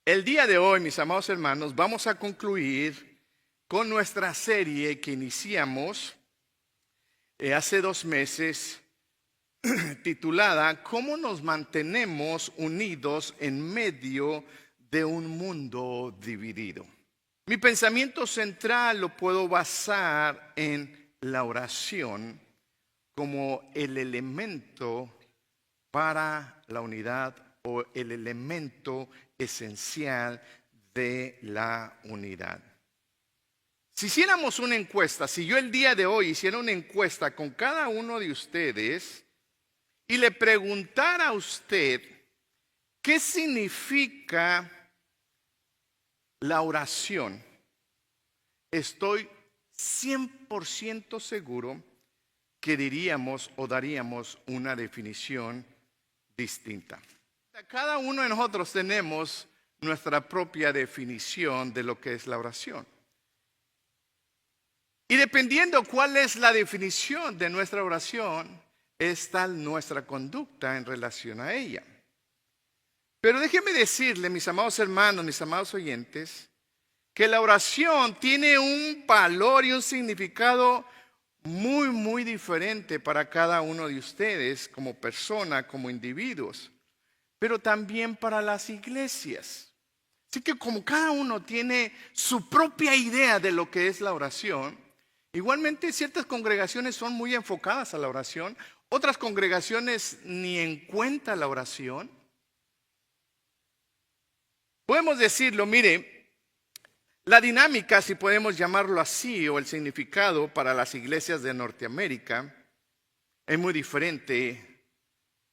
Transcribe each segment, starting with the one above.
El día de hoy, mis amados hermanos, vamos a concluir con nuestra serie que iniciamos hace 2 meses, titulada ¿Cómo nos mantenemos unidos en medio de un mundo dividido? Mi pensamiento central lo puedo basar en la oración como el elemento para la unidad o el elemento esencial de la unidad. Si hiciéramos una encuesta, si yo el día de hoy hiciera una encuesta con cada uno de ustedes y le preguntara a usted qué significa la oración, estoy 100% seguro que diríamos o daríamos una definición distinta. Cada uno de nosotros tenemos nuestra propia definición de lo que es la oración. Y dependiendo cuál es la definición de nuestra oración, es tal nuestra conducta en relación a ella. Pero déjenme decirle, mis amados hermanos, mis amados oyentes, que la oración tiene un valor y un significado muy diferente para cada uno de ustedes como persona, como individuos, pero también para las iglesias. Así que como cada uno tiene su propia idea de lo que es la oración, igualmente ciertas congregaciones son muy enfocadas a la oración, otras congregaciones ni en cuenta la oración. Podemos decirlo, mire, la dinámica, si podemos llamarlo así, o el significado para las iglesias de Norteamérica es muy diferente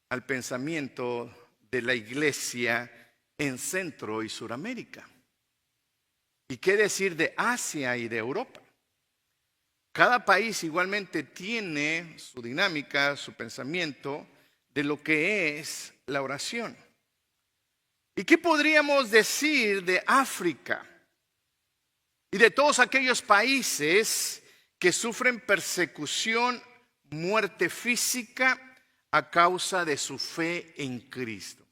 al pensamiento de la iglesia en Centro y Suramérica. ¿Y qué decir de Asia y de Europa? Cada país igualmente tiene su dinámica, su pensamiento de lo que es la oración. ¿Y qué podríamos decir de África y de todos aquellos países que sufren persecución, muerte física a causa de su fe en Cristo?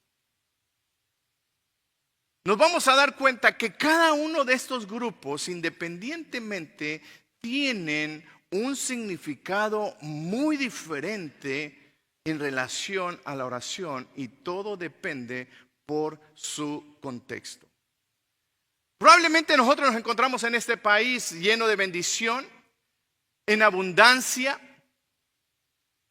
Nos vamos a dar cuenta que cada uno de estos grupos, independientemente, tienen un significado muy diferente en relación a la oración, y todo depende por su contexto. Probablemente nosotros nos encontramos en este país lleno de bendición, en abundancia,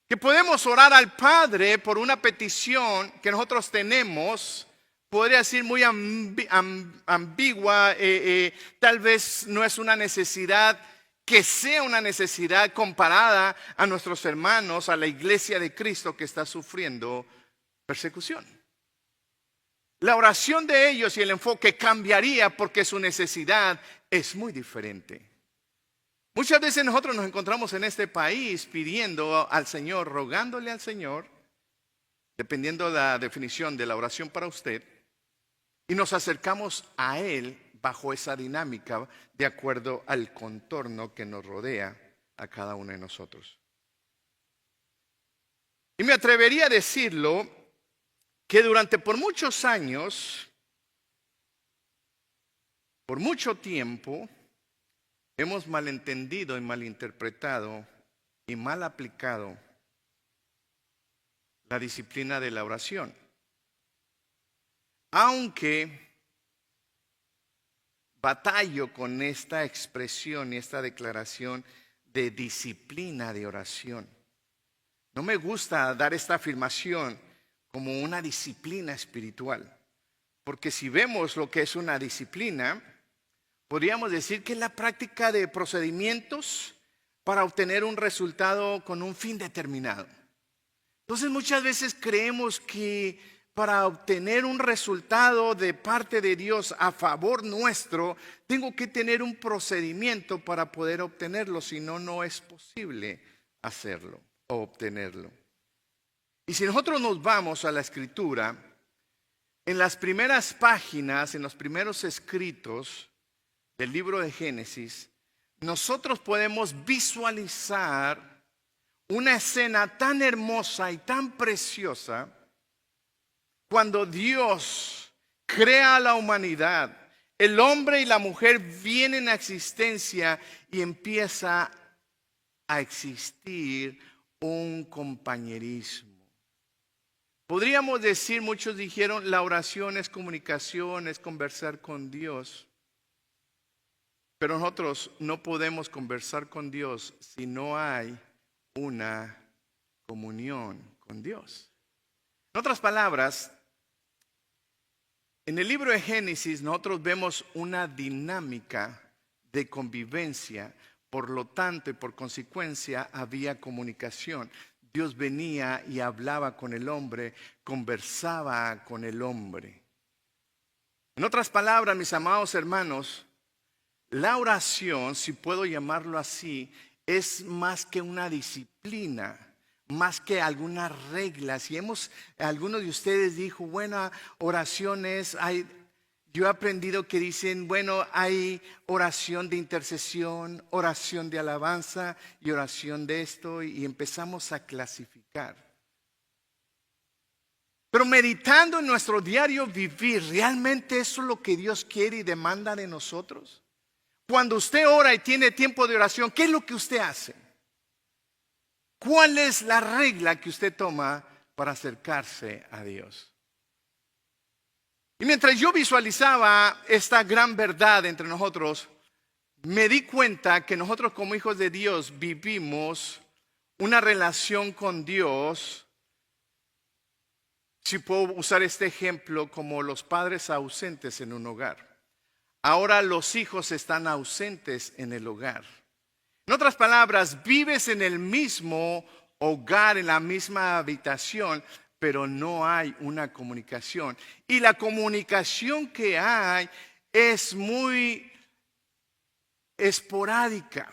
que podemos orar al Padre por una petición que nosotros tenemos. Podría decir muy ambigua, tal vez no es una necesidad que sea una necesidad comparada a nuestros hermanos, a la iglesia de Cristo que está sufriendo persecución. La oración de ellos y el enfoque cambiaría porque su necesidad es muy diferente. Muchas veces nosotros nos encontramos en este país pidiendo al Señor, rogándole al Señor, dependiendo de la definición de la oración para usted, y nos acercamos a Él bajo esa dinámica de acuerdo al contorno que nos rodea a cada uno de nosotros. Y me atrevería a decirlo que durante por muchos años, por mucho tiempo, hemos malentendido y malinterpretado y mal aplicado la disciplina de la oración. Aunque batallo con esta expresión y esta declaración de disciplina de oración. No me gusta dar esta afirmación como una disciplina espiritual, porque si vemos lo que es una disciplina, podríamos decir que es la práctica de procedimientos para obtener un resultado con un fin determinado. Entonces muchas veces creemos que para obtener un resultado de parte de Dios a favor nuestro, tengo que tener un procedimiento para poder obtenerlo, si no, no es posible hacerlo o obtenerlo. Y si nosotros nos vamos a la Escritura, en las primeras páginas, en los primeros escritos del libro de Génesis, nosotros podemos visualizar una escena tan hermosa y tan preciosa cuando Dios crea a la humanidad. El hombre y la mujer vienen a existencia y empieza a existir un compañerismo. Podríamos decir, muchos dijeron, la oración es comunicación, es conversar con Dios. Pero nosotros no podemos conversar con Dios si no hay una comunión con Dios. En otras palabras, en el libro de Génesis nosotros vemos una dinámica de convivencia. Por lo tanto y por consecuencia había comunicación. Dios venía y hablaba con el hombre, conversaba con el hombre. En otras palabras, mis amados hermanos, la oración, si puedo llamarlo así, es más que una disciplina, más que algunas reglas. Y algunos de ustedes dijo, bueno, oraciones, yo he aprendido que dicen, bueno, hay oración de intercesión, oración de alabanza y oración de esto, y empezamos a clasificar. Pero meditando en nuestro diario vivir, ¿realmente eso es lo que Dios quiere y demanda de nosotros? Cuando usted ora y tiene tiempo de oración, ¿qué es lo que usted hace? ¿Cuál es la regla que usted toma para acercarse a Dios? Y mientras yo visualizaba esta gran verdad entre nosotros, me di cuenta que nosotros como hijos de Dios vivimos una relación con Dios. Si puedo usar este ejemplo, como los padres ausentes en un hogar. Ahora los hijos están ausentes en el hogar. En otras palabras, vives en el mismo hogar, en la misma habitación, pero no hay una comunicación. Y la comunicación que hay es muy esporádica.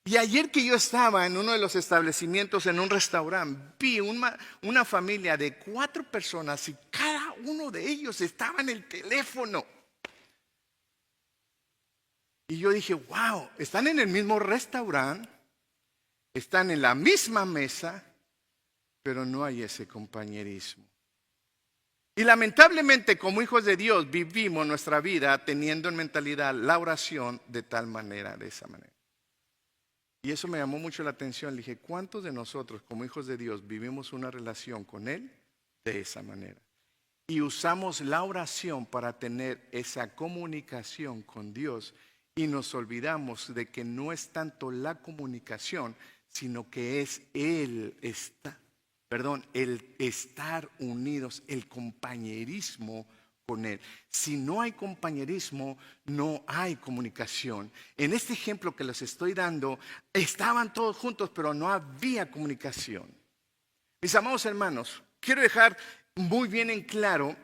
Y ayer que yo estaba en uno de los establecimientos, en un restaurante, vi una familia de 4 personas y cada uno de ellos estaba en el teléfono. Y yo dije, wow, están en el mismo restaurante, están en la misma mesa, pero no hay ese compañerismo. Y lamentablemente como hijos de Dios vivimos nuestra vida teniendo en mentalidad la oración de tal manera, de esa manera. Y eso me llamó mucho la atención. Le dije, ¿cuántos de nosotros como hijos de Dios vivimos una relación con Él de esa manera? Y usamos la oración para tener esa comunicación con Dios. Y nos olvidamos de que no es tanto la comunicación, sino que es el estar unidos, el compañerismo con Él. Si no hay compañerismo, no hay comunicación. En este ejemplo que les estoy dando, estaban todos juntos, pero no había comunicación. Mis amados hermanos, quiero dejar muy bien en claro,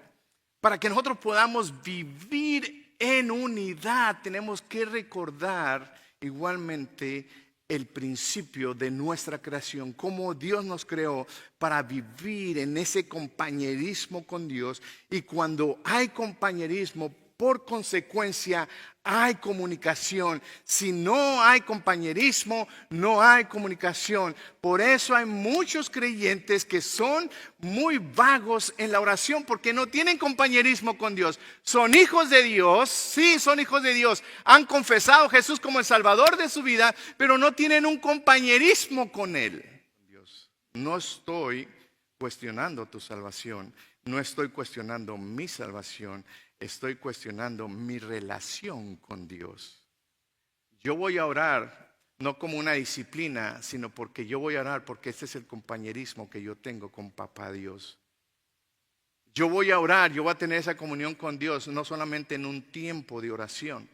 para que nosotros podamos vivir en unidad, tenemos que recordar igualmente el principio de nuestra creación, cómo Dios nos creó para vivir en ese compañerismo con Dios. Y cuando hay compañerismo, por consecuencia hay comunicación. Si no hay compañerismo, no hay comunicación. Por eso hay muchos creyentes que son muy vagos en la oración porque no tienen compañerismo con Dios. Son hijos de Dios, sí, son hijos de Dios. Han confesado a Jesús como el Salvador de su vida, pero no tienen un compañerismo con Él. Dios, no estoy cuestionando tu salvación, no estoy cuestionando mi salvación. Estoy cuestionando mi relación con Dios. Yo voy a orar no como una disciplina, sino porque yo voy a orar porque este es el compañerismo que yo tengo con Papá Dios. Yo voy a orar, yo voy a tener esa comunión con Dios, no solamente en un tiempo de oración.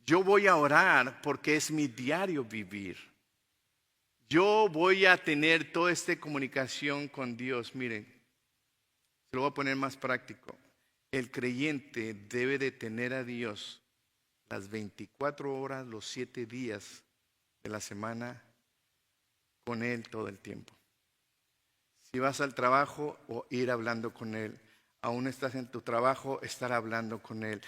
Yo voy a orar porque es mi diario vivir. Yo voy a tener toda esta comunicación con Dios. Miren. Se lo voy a poner más práctico. El creyente debe de tener a Dios las 24 horas, los 7 días de la semana con Él todo el tiempo. Si vas al trabajo, o ir hablando con Él. Aún estás en tu trabajo, estar hablando con Él.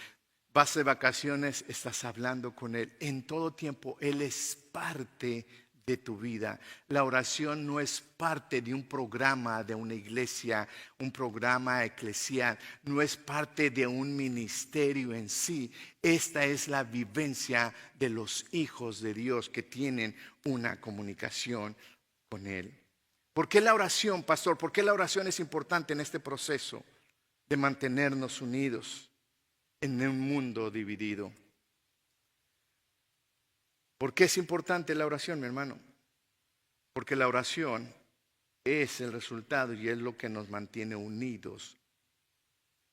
Vas de vacaciones, estás hablando con Él. En todo tiempo, Él es parte de tu vida. La oración no es parte de un programa de una iglesia, un programa eclesial, no es parte de un ministerio en sí. Esta es la vivencia de los hijos de Dios que tienen una comunicación con Él. ¿Por qué la oración, pastor? ¿Por qué la oración es importante en este proceso de mantenernos unidos en un mundo dividido? ¿Por qué es importante la oración, mi hermano? Porque la oración es el resultado y es lo que nos mantiene unidos.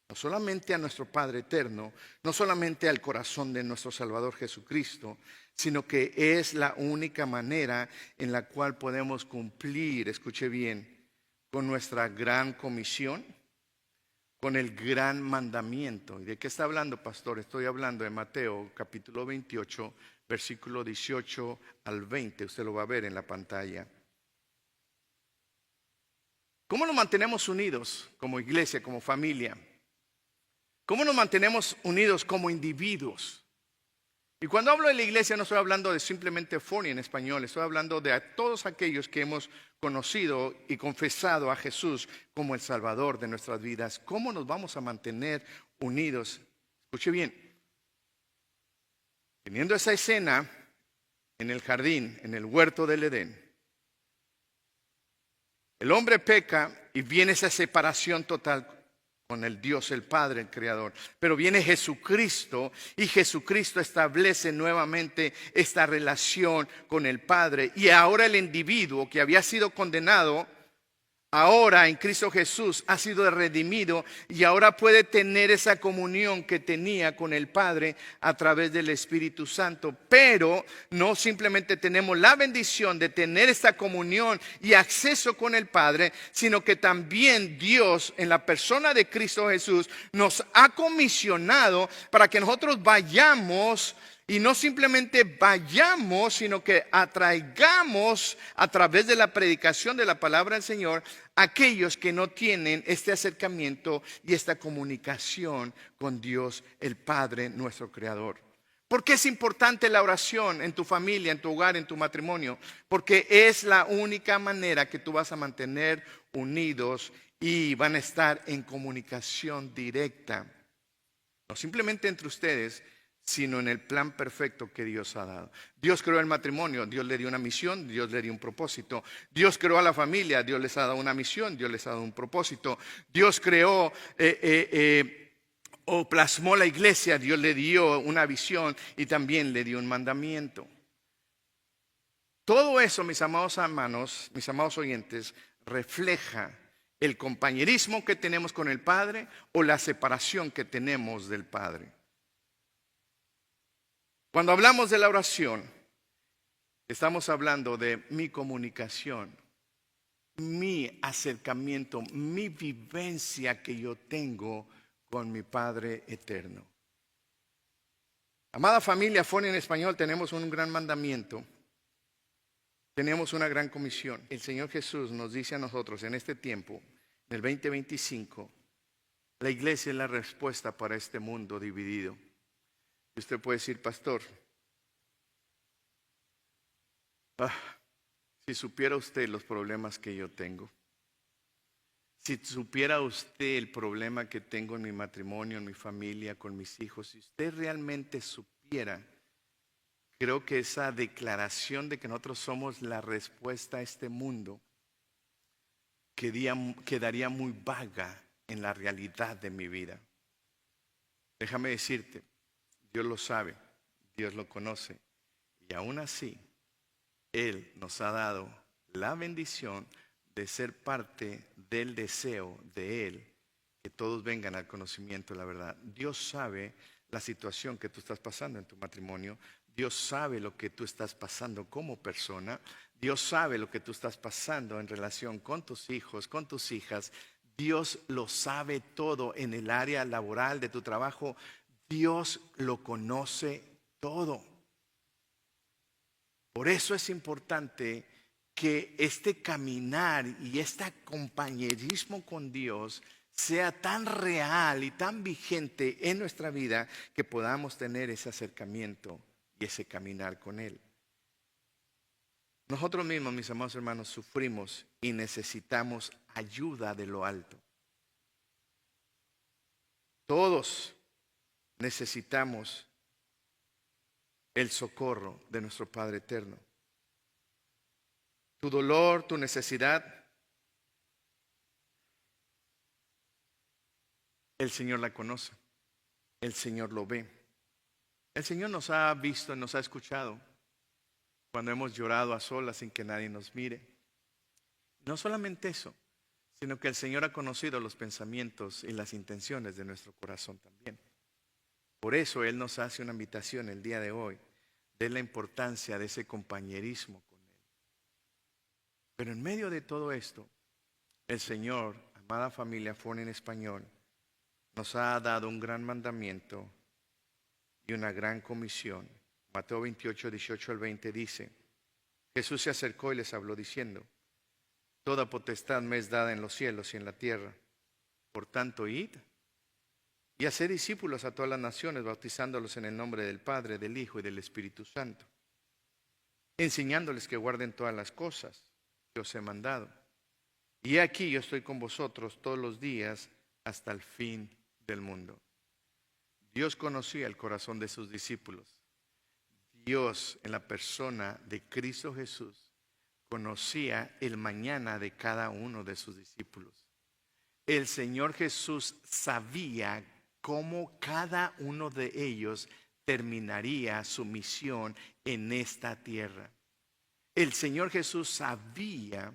No solamente a nuestro Padre eterno, no solamente al corazón de nuestro Salvador Jesucristo, sino que es la única manera en la cual podemos cumplir, escuche bien, con nuestra gran comisión, con el gran mandamiento. ¿Y de qué está hablando, pastor? Estoy hablando de Mateo capítulo 28, versículo 18 al 20. Usted lo va a ver en la pantalla. ¿Cómo nos mantenemos unidos como iglesia, como familia? ¿Cómo nos mantenemos unidos como individuos? Y cuando hablo de la iglesia no estoy hablando de simplemente Forni en español, estoy hablando de todos aquellos que hemos conocido y confesado a Jesús como el Salvador de nuestras vidas. ¿Cómo nos vamos a mantener unidos? Escuche bien, teniendo esa escena en el jardín, en el huerto del Edén, el hombre peca y viene esa separación total con el Dios, el Padre, el Creador. Pero viene Jesucristo y Jesucristo establece nuevamente esta relación con el Padre. Y ahora el individuo que había sido condenado, ahora en Cristo Jesús ha sido redimido y ahora puede tener esa comunión que tenía con el Padre a través del Espíritu Santo. Pero no simplemente tenemos la bendición de tener esta comunión y acceso con el Padre, sino que también Dios en la persona de Cristo Jesús nos ha comisionado para que nosotros vayamos. Y no simplemente vayamos, sino que atraigamos a través de la predicación de la palabra del Señor a aquellos que no tienen este acercamiento y esta comunicación con Dios, el Padre, nuestro Creador. ¿Por qué es importante la oración en tu familia, en tu hogar, en tu matrimonio? Porque es la única manera que tú vas a mantener unidos y van a estar en comunicación directa. No simplemente entre ustedes, sino en el plan perfecto que Dios ha dado. Dios creó el matrimonio, Dios le dio una misión, Dios le dio un propósito. Dios creó a la familia, Dios les ha dado una misión, Dios les ha dado un propósito. Dios creó o plasmó la iglesia, Dios le dio una visión y también le dio un mandamiento. Todo eso, mis amados hermanos, mis amados oyentes, refleja el compañerismo que tenemos con el Padre o la separación que tenemos del Padre. Cuando hablamos de la oración, estamos hablando de mi comunicación, mi acercamiento, mi vivencia que yo tengo con mi Padre eterno. Amada familia, Forni en español, tenemos un gran mandamiento, tenemos una gran comisión. El Señor Jesús nos dice a nosotros en este tiempo, en el 2025, la iglesia es la respuesta para este mundo dividido. Usted puede decir, pastor, si supiera usted los problemas que yo tengo, si supiera usted el problema que tengo en mi matrimonio, en mi familia, con mis hijos, si usted realmente supiera, creo que esa declaración de que nosotros somos la respuesta a este mundo quedaría muy vaga en la realidad de mi vida. Déjame decirte, Dios lo sabe, Dios lo conoce y aún así Él nos ha dado la bendición de ser parte del deseo de Él, que todos vengan al conocimiento de la verdad. Dios sabe la situación que tú estás pasando en tu matrimonio, Dios sabe lo que tú estás pasando como persona, Dios sabe lo que tú estás pasando en relación con tus hijos, con tus hijas. Dios lo sabe todo en el área laboral de tu trabajo. Dios lo conoce todo. Por eso es importante que este caminar y este compañerismo con Dios sea tan real y tan vigente en nuestra vida que podamos tener ese acercamiento y ese caminar con Él. Nosotros mismos, mis amados hermanos, sufrimos y necesitamos ayuda de lo alto. Todos necesitamos el socorro de nuestro Padre eterno. Tu dolor, tu necesidad, el Señor la conoce, el Señor lo ve. El Señor nos ha visto, nos ha escuchado cuando hemos llorado a solas sin que nadie nos mire. No solamente eso, sino que el Señor ha conocido los pensamientos y las intenciones de nuestro corazón también. Por eso Él nos hace una invitación el día de hoy de la importancia de ese compañerismo con Él. Pero en medio de todo esto, el Señor, amada familia Forn en español, nos ha dado un gran mandamiento y una gran comisión. Mateo 28, 18 al 20 dice: Jesús se acercó y les habló diciendo: Toda potestad me es dada en los cielos y en la tierra. Por tanto, id y haced discípulos a todas las naciones, bautizándolos en el nombre del Padre, del Hijo y del Espíritu Santo, enseñándoles que guarden todas las cosas que os he mandado. Y aquí yo estoy con vosotros todos los días hasta el fin del mundo. Dios conocía el corazón de sus discípulos. Dios, en la persona de Cristo Jesús, conocía el mañana de cada uno de sus discípulos. El Señor Jesús sabía cómo cada uno de ellos terminaría su misión en esta tierra. El Señor Jesús sabía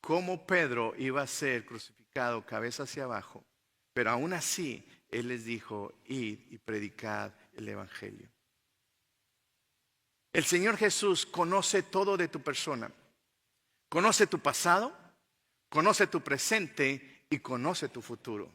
cómo Pedro iba a ser crucificado cabeza hacia abajo, pero aún así Él les dijo: id y predicad el Evangelio. El Señor Jesús conoce todo de tu persona. Conoce tu pasado, conoce tu presente y conoce tu futuro.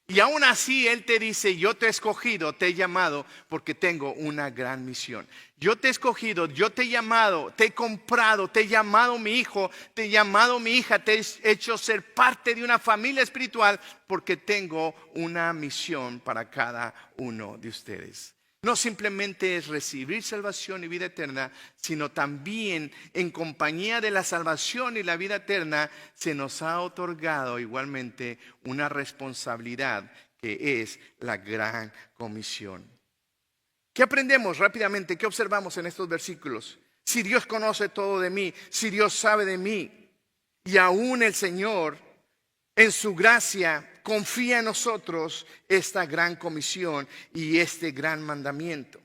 Y aún así Él te dice: yo te he escogido, te he llamado porque tengo una gran misión. Yo te he escogido, yo te he llamado, te he comprado, te he llamado mi hijo, te he llamado mi hija, te he hecho ser parte de una familia espiritual porque tengo una misión para cada uno de ustedes. No simplemente es recibir salvación y vida eterna, sino también en compañía de la salvación y la vida eterna se nos ha otorgado igualmente una responsabilidad que es la gran comisión. ¿Qué aprendemos rápidamente? ¿Qué observamos en estos versículos? Si Dios conoce todo de mí, si Dios sabe de mí, y aún el Señor en su gracia confía en nosotros esta gran comisión y este gran mandamiento.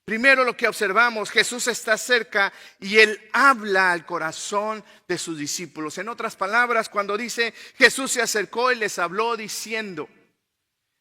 Primero, lo que observamos: Jesús está cerca y Él habla al corazón de sus discípulos. En otras palabras, cuando dice Jesús se acercó y les habló diciendo,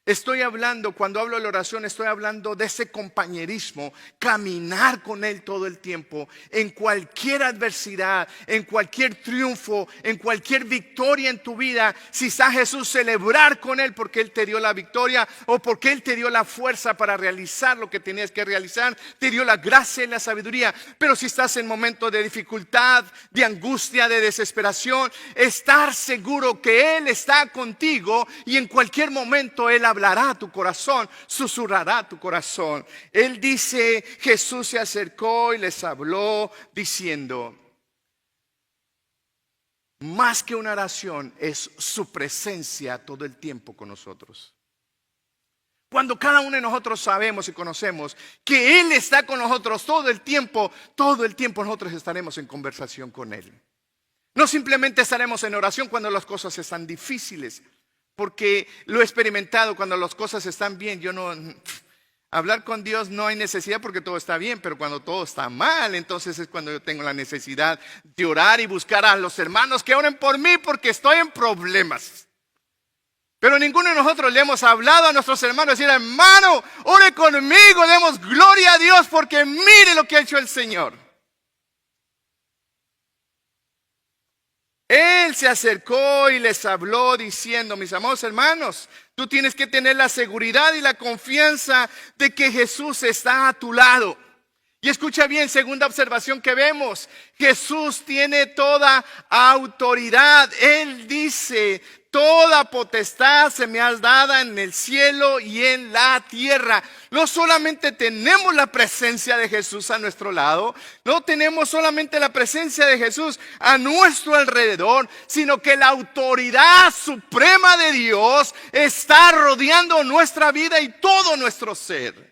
estoy hablando, cuando hablo de la oración, estoy hablando de ese compañerismo, caminar con Él todo el tiempo, en cualquier adversidad, en cualquier triunfo, en cualquier victoria en tu vida. Si está Jesús, celebrar con Él porque Él te dio la victoria o porque Él te dio la fuerza para realizar lo que tenías que realizar, te dio la gracia y la sabiduría. Pero si estás en momentos de dificultad, de angustia, de desesperación, estar seguro que Él está contigo y en cualquier momento Él hablará a tu corazón, susurrará a tu corazón. Él dice: Jesús se acercó y les habló diciendo. Más que una oración, es su presencia todo el tiempo con nosotros. Cuando cada uno de nosotros sabemos y conocemos que Él está con nosotros todo el tiempo nosotros estaremos en conversación con Él. No simplemente estaremos en oración cuando las cosas están difíciles, porque lo he experimentado. Cuando las cosas están bien, hablar con Dios no hay necesidad porque todo está bien, pero cuando todo está mal, entonces es cuando yo tengo la necesidad de orar y buscar a los hermanos que oren por mí porque estoy en problemas. Pero ninguno de nosotros le hemos hablado a nuestros hermanos y decir: hermano, ore conmigo, demos gloria a Dios porque mire lo que ha hecho el Señor. Él se acercó y les habló diciendo: mis amados hermanos, tú tienes que tener la seguridad y la confianza de que Jesús está a tu lado. Y escucha bien, segunda observación que vemos, Jesús tiene toda autoridad. Él dice, toda potestad se me ha dada en el cielo y en la tierra. No solamente tenemos la presencia de Jesús a nuestro lado, no tenemos solamente la presencia de Jesús a nuestro alrededor, sino que la autoridad suprema de Dios está rodeando nuestra vida y todo nuestro ser.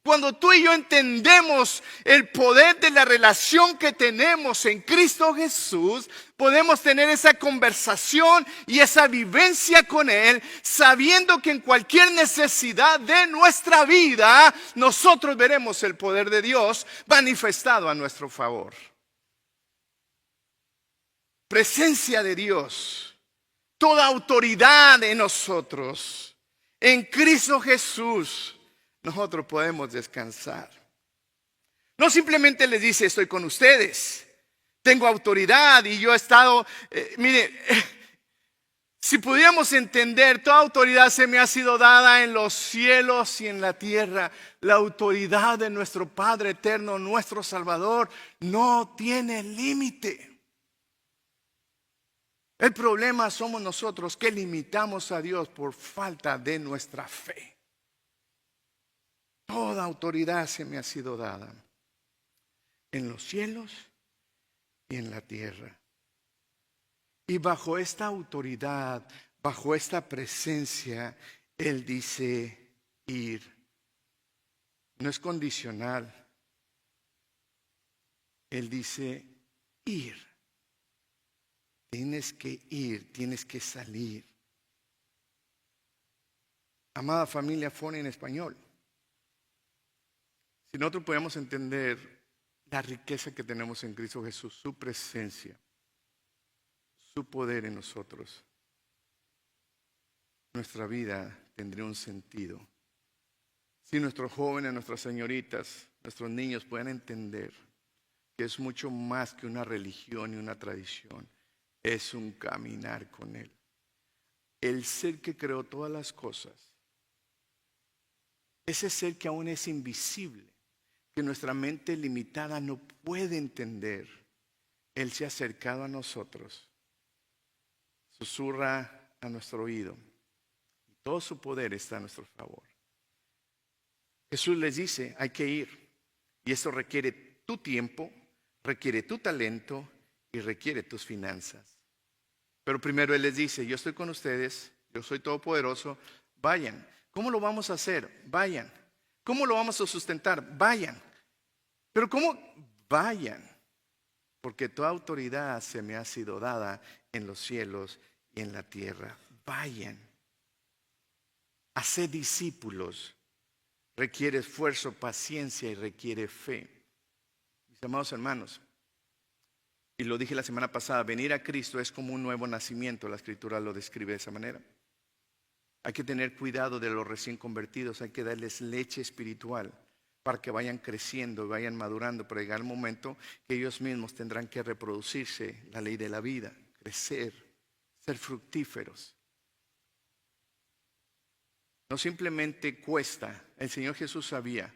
Cuando tú y yo entendemos el poder de la relación que tenemos en Cristo Jesús, podemos tener esa conversación y esa vivencia con Él, sabiendo que en cualquier necesidad de nuestra vida, nosotros veremos el poder de Dios manifestado a nuestro favor. Presencia de Dios, toda autoridad en nosotros, en Cristo Jesús. Nosotros podemos descansar. No simplemente les dice, estoy con ustedes, tengo autoridad y yo he estado, si pudiéramos entender, toda autoridad se me ha sido dada en los cielos y en la tierra. La autoridad de nuestro Padre eterno, nuestro Salvador, no tiene límite. El problema somos nosotros que limitamos a Dios por falta de nuestra fe. Toda autoridad se me ha sido dada en los cielos y en la tierra. Y bajo esta autoridad, bajo esta presencia, Él dice ir. No es condicional. Él dice ir. Tienes que ir, tienes que salir. Amada familia, Fone en español. Si nosotros podemos entender la riqueza que tenemos en Cristo Jesús, su presencia, su poder en nosotros, nuestra vida tendría un sentido. Si nuestros jóvenes, nuestras señoritas, nuestros niños pueden entender que es mucho más que una religión y una tradición, es un caminar con Él. El ser que creó todas las cosas, ese ser que aún es invisible, que nuestra mente limitada no puede entender, Él se ha acercado a nosotros, susurra a nuestro oído y todo su poder está a nuestro favor. Jesús les dice, hay que ir y eso requiere tu tiempo, requiere tu talento y requiere tus finanzas. Pero primero Él les dice, yo estoy con ustedes, yo soy todopoderoso, vayan. ¿Cómo lo vamos a hacer? Vayan. ¿Cómo lo vamos a sustentar? Vayan. Pero ¿cómo? Vayan. Porque toda autoridad se me ha sido dada en los cielos y en la tierra. Vayan. Hacer discípulos requiere esfuerzo, paciencia y requiere fe. Mis amados hermanos, y lo dije la semana pasada, venir a Cristo es como un nuevo nacimiento. La Escritura lo describe de esa manera. Hay que tener cuidado de los recién convertidos, hay que darles leche espiritual para que vayan creciendo y vayan madurando, pero llegar el momento que ellos mismos tendrán que reproducirse, la ley de la vida, crecer, ser fructíferos. No simplemente cuesta, el Señor Jesús sabía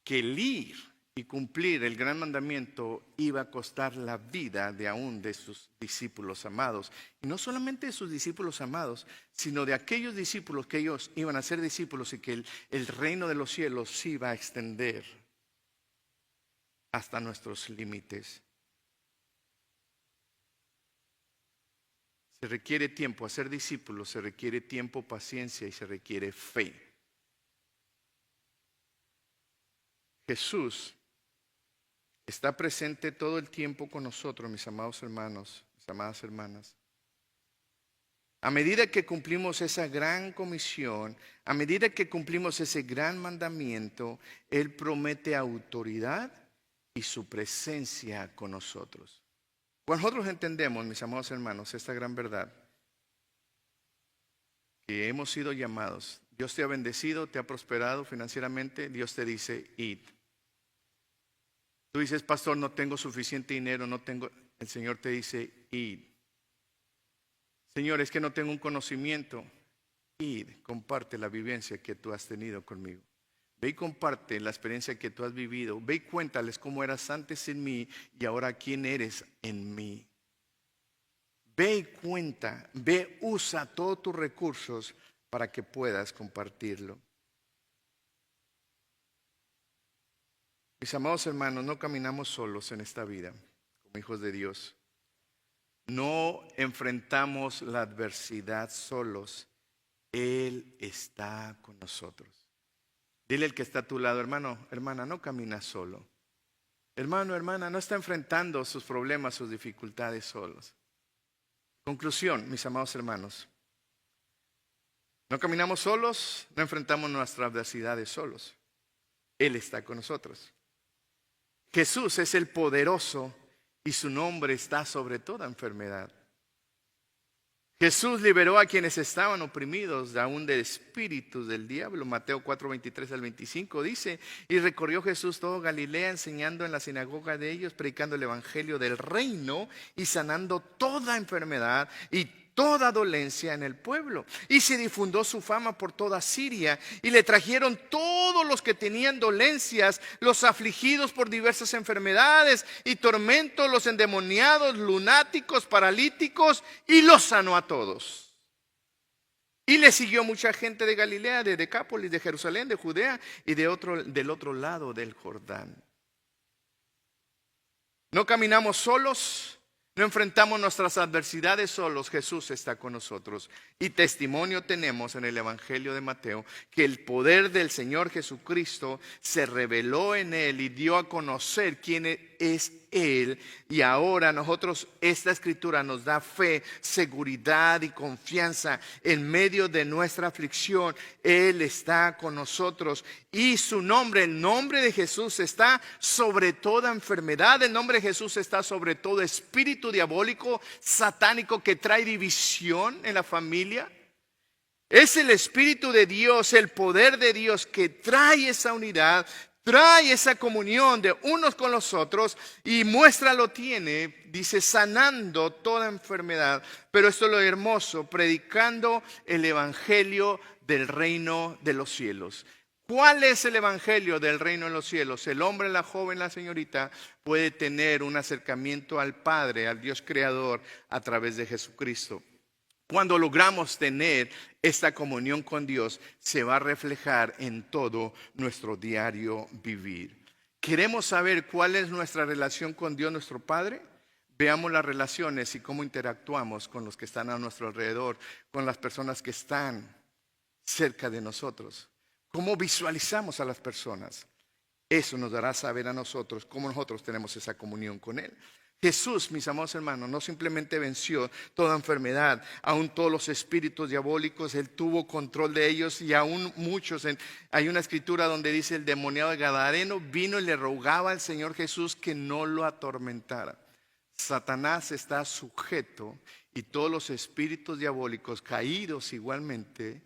que el ir y cumplir el gran mandamiento iba a costar la vida de aún de sus discípulos amados. Y no solamente de sus discípulos amados, sino de aquellos discípulos que ellos iban a ser discípulos y que el reino de los cielos se iba a extender hasta nuestros límites. Se requiere tiempo, hacer discípulos, se requiere tiempo, paciencia y se requiere fe. Jesús está presente todo el tiempo con nosotros, mis amados hermanos, mis amadas hermanas. A medida que cumplimos esa gran comisión, a medida que cumplimos ese gran mandamiento, Él promete autoridad y su presencia con nosotros. Cuando nosotros entendemos, mis amados hermanos, esta gran verdad, que hemos sido llamados, Dios te ha bendecido, te ha prosperado financieramente, Dios te dice, id. Tú dices, pastor, no tengo suficiente dinero, no tengo. El Señor te dice, id. Señor, es que no tengo un conocimiento. Id, comparte la vivencia que tú has tenido conmigo. Ve y comparte la experiencia que tú has vivido. Ve y cuéntales cómo eras antes en mí y ahora quién eres en mí. Ve y cuenta, ve, usa todos tus recursos para que puedas compartirlo. Mis amados hermanos, no caminamos solos en esta vida como hijos de Dios. No enfrentamos la adversidad solos. Él está con nosotros. Dile al que está a tu lado, hermano, hermana, no camina solo. Hermano, hermana, no está enfrentando sus problemas, sus dificultades solos. Conclusión, mis amados hermanos. No caminamos solos, no enfrentamos nuestras adversidades solos. Él está con nosotros. Jesús es el poderoso y su nombre está sobre toda enfermedad. Jesús liberó a quienes estaban oprimidos aún del espíritu del diablo. Mateo 4:23 al 25 dice: y recorrió Jesús todo Galilea, enseñando en la sinagoga de ellos, predicando el evangelio del reino y sanando toda enfermedad y toda dolencia en el pueblo. Y se difundió su fama por toda Siria, y le trajeron todos los que tenían dolencias, los afligidos por diversas enfermedades y tormentos, los endemoniados, lunáticos, paralíticos, y los sanó a todos. Y le siguió mucha gente de Galilea, de Decápolis, de Jerusalén, de Judea y del otro lado del Jordán. No caminamos solos. No enfrentamos nuestras adversidades solos. Jesús está con nosotros. Y testimonio tenemos en el Evangelio de Mateo que el poder del Señor Jesucristo se reveló en Él y dio a conocer quién es Él. Y ahora nosotros, esta escritura nos da fe, seguridad y confianza en medio de nuestra aflicción. Él está con nosotros y su nombre, el nombre de Jesús, está sobre toda enfermedad. El nombre de Jesús está sobre todo espíritu diabólico, satánico, que trae división en la familia. Es el Espíritu de Dios, el poder de Dios, que trae esa unidad, trae esa comunión de unos con los otros, y lo tiene, dice, sanando toda enfermedad. Pero esto es lo hermoso, predicando el evangelio del reino de los cielos. ¿Cuál es el evangelio del reino de los cielos? El hombre, la joven, la señorita puede tener un acercamiento al Padre, al Dios creador, a través de Jesucristo. Cuando logramos tener esta comunión con Dios, se va a reflejar en todo nuestro diario vivir. ¿Queremos saber cuál es nuestra relación con Dios nuestro Padre? Veamos las relaciones y cómo interactuamos con los que están a nuestro alrededor, con las personas que están cerca de nosotros. ¿Cómo visualizamos a las personas? Eso nos dará a saber a nosotros cómo nosotros tenemos esa comunión con Él. Jesús, mis amados hermanos, no simplemente venció toda enfermedad, aún todos los espíritus diabólicos, Él tuvo control de ellos, y aún muchos. Hay una escritura donde dice: el demoniado de Gadareno vino y le rogaba al Señor Jesús que no lo atormentara. Satanás está sujeto, y todos los espíritus diabólicos caídos igualmente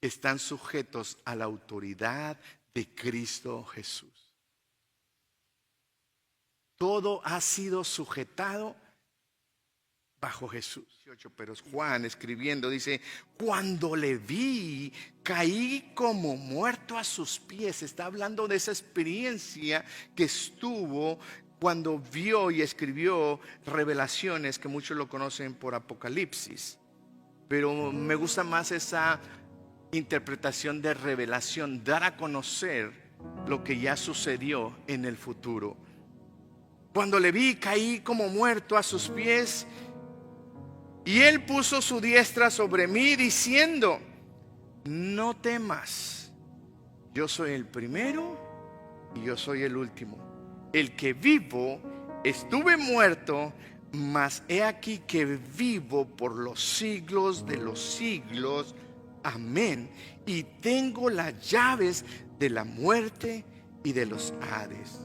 están sujetos a la autoridad de Cristo Jesús. Todo ha sido sujetado bajo Jesús. Pero Juan, escribiendo, dice: cuando le vi, caí como muerto a sus pies. Está hablando de esa experiencia que estuvo cuando vio y escribió Revelaciones, que muchos lo conocen por Apocalipsis. Pero me gusta más esa interpretación de revelación, dar a conocer lo que ya sucedió en el futuro. Cuando le vi, caí como muerto a sus pies, y Él puso su diestra sobre mí, diciendo: no temas, yo soy el primero y yo soy el último, el que vivo. Estuve muerto, mas he aquí que vivo por los siglos de los siglos. Amén. Y tengo las llaves de la muerte y de los Hades.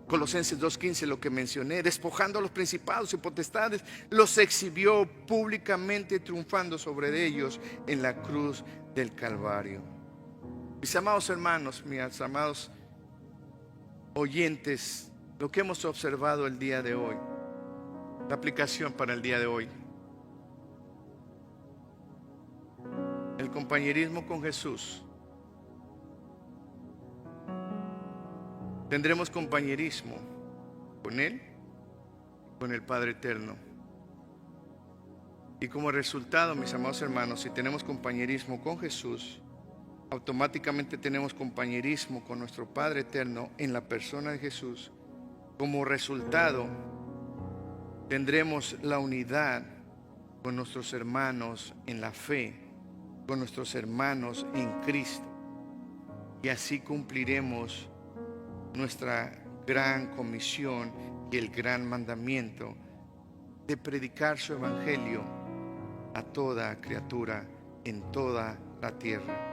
Colosenses 2:15, lo que mencioné: despojando a los principados y potestades, los exhibió públicamente, triunfando sobre ellos en la cruz del Calvario. Mis amados hermanos, mis amados oyentes, lo que hemos observado el día de hoy, la aplicación para el día de hoy: el compañerismo con Jesús tendremos compañerismo con Él, con el Padre Eterno. Y como resultado, mis amados hermanos, si tenemos compañerismo con Jesús, automáticamente tenemos compañerismo con nuestro Padre Eterno en la persona de Jesús. Como resultado, tendremos la unidad con nuestros hermanos en la fe, con nuestros hermanos en Cristo. Y así cumpliremos nuestra gran comisión y el gran mandamiento de predicar su evangelio a toda criatura en toda la tierra.